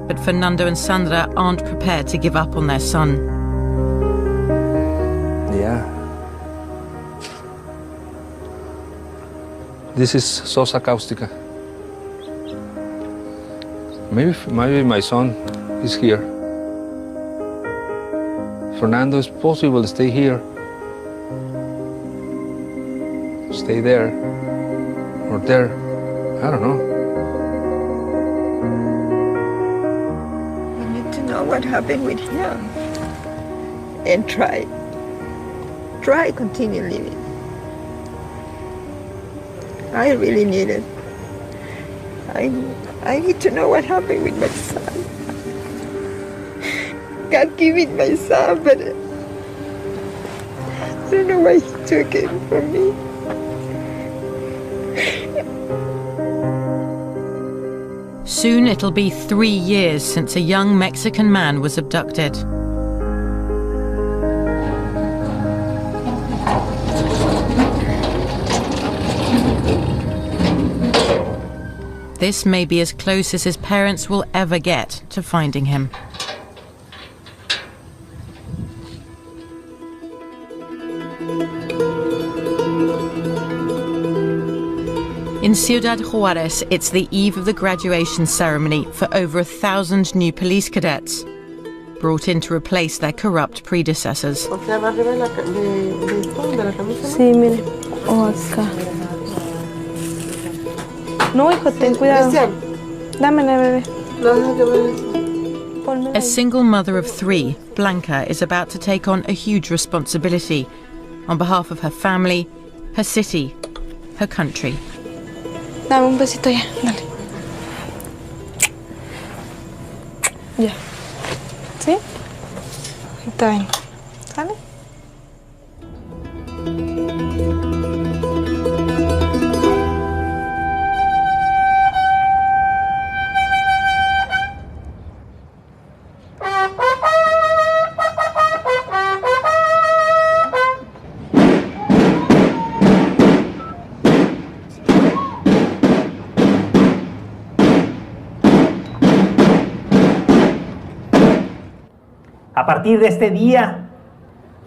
But Fernando and Sandra aren't prepared to give up on their son. Yeah. This is Sosa Caustica. Maybe my son is here. Fernando, it's possible to stay here. Stay there, or there, I don't know. We need to know what happened with him and try continue living. I really need it. I need to know what happened with my son. God gave me my son, but I don't know why he took it from me. Soon it'll be 3 years since a young Mexican man was abducted. This may be as close as his parents will ever get to finding him. In Ciudad Juarez, it's the eve of the graduation ceremony for over 1,000 new police cadets, brought in to replace their corrupt predecessors. Sí, mire. O acá. No, hijo, ten cuidado. Dámela, bebé. A single mother of 3, Blanca is about to take on a huge responsibility on behalf of her family, her city, her country. Dame un besito ya, dale. Ya. ¿Sí? Está bien. ¿Sale? A partir de este día,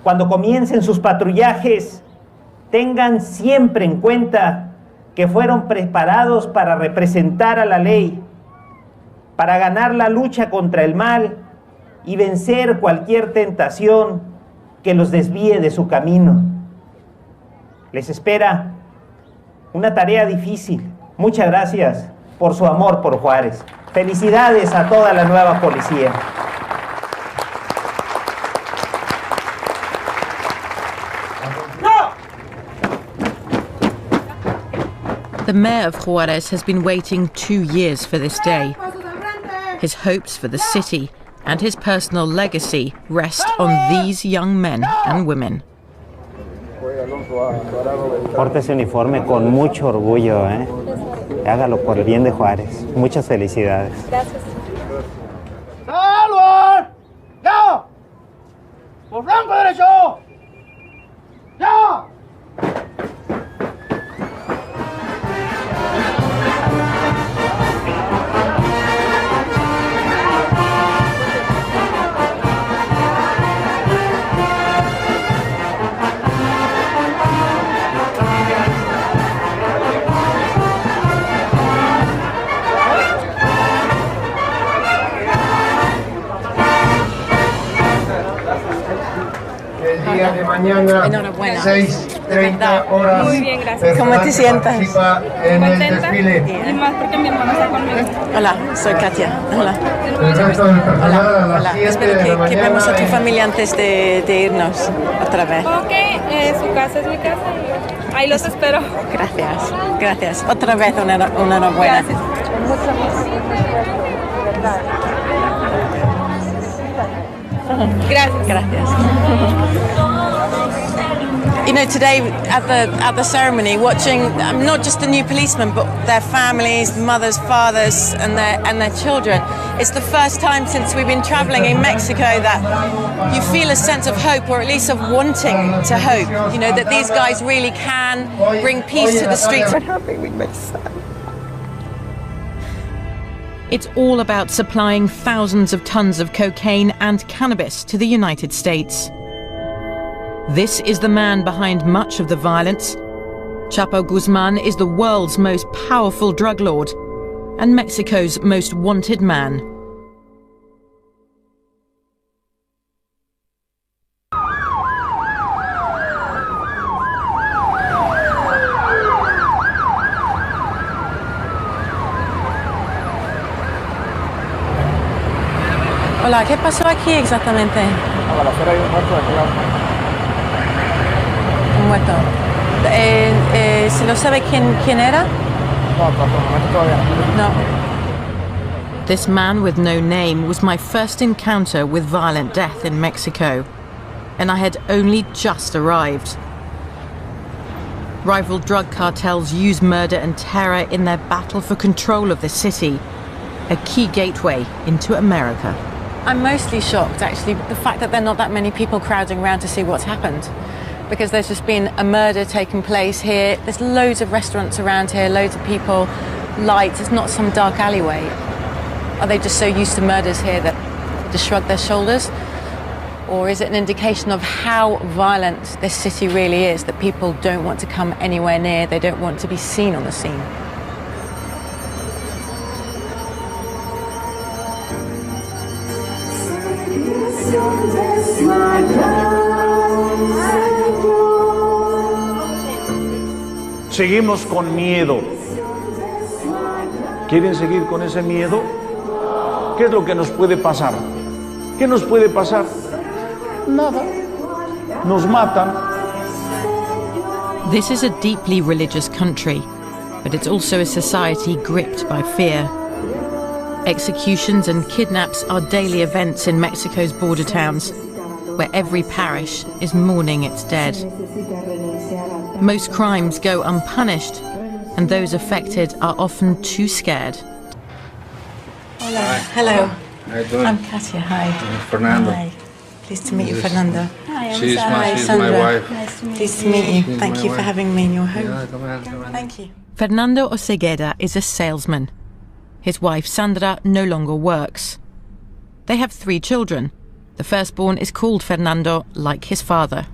cuando comiencen sus patrullajes, tengan siempre en cuenta que fueron preparados para representar a la ley, para ganar la lucha contra el mal y vencer cualquier tentación que los desvíe de su camino. Les espera una tarea difícil. Muchas gracias por su amor por Juárez. Felicidades a toda la nueva policía. The mayor of Juárez has been waiting 2 years for this day. His hopes for the city and his personal legacy rest on these young men and women. Porte ese uniforme con mucho orgullo, ¿eh? Hágalo por el bien de Juárez. Muchas felicidades. Gracias. ¡Salud! ¡Ya! ¡Por flanco derecho! ¡Ya! De mañana, 6:30 horas. Muy bien, gracias. ¿Cómo te sientas? En el desfile. Y más porque mi mamá está conmigo. Hola, soy Katia. Hola. El resto del personal a las Hola. 7 Espero de la que mañana. vemos a tu familia antes de irnos otra vez. Ok, su casa es mi casa. Ahí los espero. Gracias, gracias. Otra vez una enhorabuena. Gracias. Gracias. Gracias. You know, today at the ceremony, watching not just the new policemen, but their families, mothers, fathers, and their children. It's the first time since we've been traveling in Mexico that you feel a sense of hope, or at least of wanting to hope. You know, that these guys really can bring peace to the streets. What happened with my son? It's all about supplying thousands of tons of cocaine and cannabis to the United States. This is the man behind much of the violence. Chapo Guzman is the world's most powerful drug lord and Mexico's most wanted man. Hola, ¿qué pasó aquí exactamente? A la balacera hay un muerto de aquí. Un muerto. ¿Se lo sabe quién era? No, por el momento todavía no. This man with no name was my first encounter with violent death in Mexico, and I had only just arrived. Rival drug cartels use murder and terror in their battle for control of the city, a key gateway into America. I'm mostly shocked, actually, the fact that there are not that many people crowding around to see what's happened. Because there's just been a murder taking place here. There's loads of restaurants around here, loads of people, lights. It's not some dark alleyway. Are they just so used to murders here that they just shrug their shoulders? Or is it an indication of how violent this city really is, that people don't want to come anywhere near, they don't want to be seen on the scene? Seguimos con miedo. ¿Quieren seguir con ese miedo? ¿Qué es lo que nos puede pasar? ¿Qué nos puede pasar? Nada. Nos matan. This is a deeply religious country, but it's also a society gripped by fear. Executions and kidnaps are daily events in Mexico's border towns, where every parish is mourning its dead. Most crimes go unpunished, and those affected are often too scared. Hola. Hello. How you doing? I'm Katia. Hi. Fernando. Hi. Pleased to meet you, Fernando. Hi, I'm She's Sandra. my wife. Nice to meet Pleased to meet you. She's Thank my you for wife. having me in your home. Yeah, come on. Thank you. Fernando Osegueda is a salesman. His wife Sandra no longer works. They have 3 children. The firstborn is called Fernando, like his father.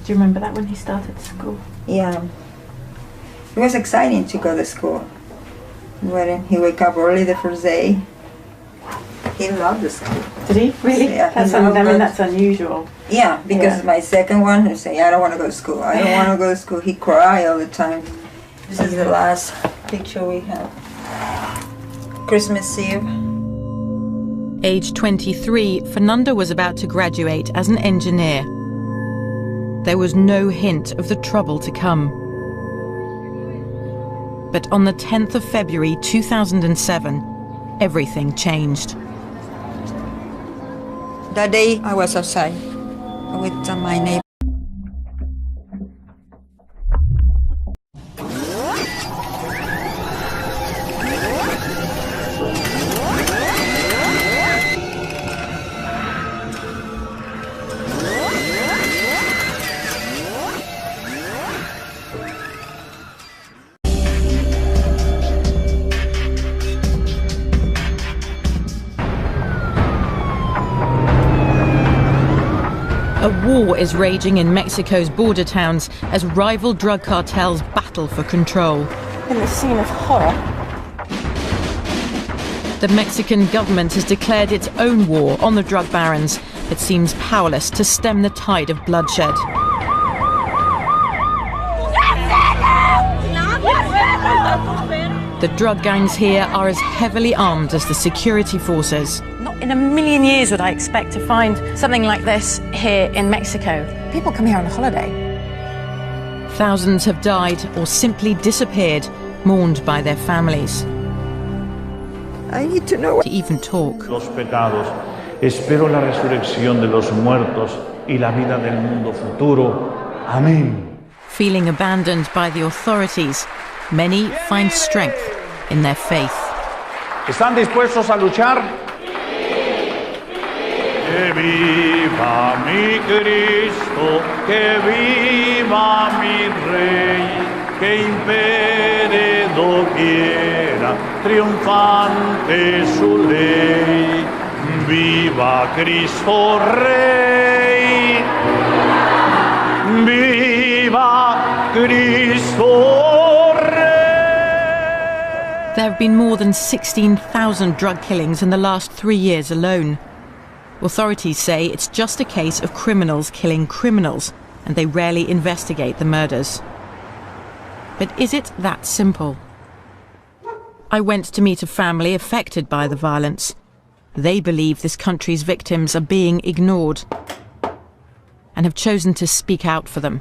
Do you remember that when he started school? Yeah. It was exciting to go to school. When he wake up early the first day, He loved the school. Did he? Really? Yeah, that's unusual. Yeah, because my second one, he say, I don't want to go to school. I don't want to go to school. He cry all the time. This is the last picture we have. Christmas Eve. Age 23, Fernando was about to graduate as an engineer. There was no hint of the trouble to come. But on the 10th of February 2007, everything changed. That day I was outside with my neighbor. A war is raging in Mexico's border towns as rival drug cartels battle for control. In the scene of horror. The Mexican government has declared its own war on the drug barons, but seems powerless to stem the tide of bloodshed. The drug gangs here are as heavily armed as the security forces. Not in a million years would I expect to find something like this here in Mexico. People come here on holiday. Thousands have died or simply disappeared, mourned by their families. I need to know. To even talk. Los pecados. Espero la resurrección de los muertos y la vida del mundo futuro. Amén. Feeling abandoned by the authorities, many find strength in their faith. ¿Están dispuestos a luchar? Que viva mi Cristo, que viva mi Rey, que impere doquiera, triunfante su ley. Viva Cristo Rey, viva Cristo Rey. There have been more than 16,000 drug killings in the last 3 years alone. Authorities say it's just a case of criminals killing criminals, and they rarely investigate the murders. But is it that simple? I went to meet a family affected by the violence. They believe this country's victims are being ignored and have chosen to speak out for them.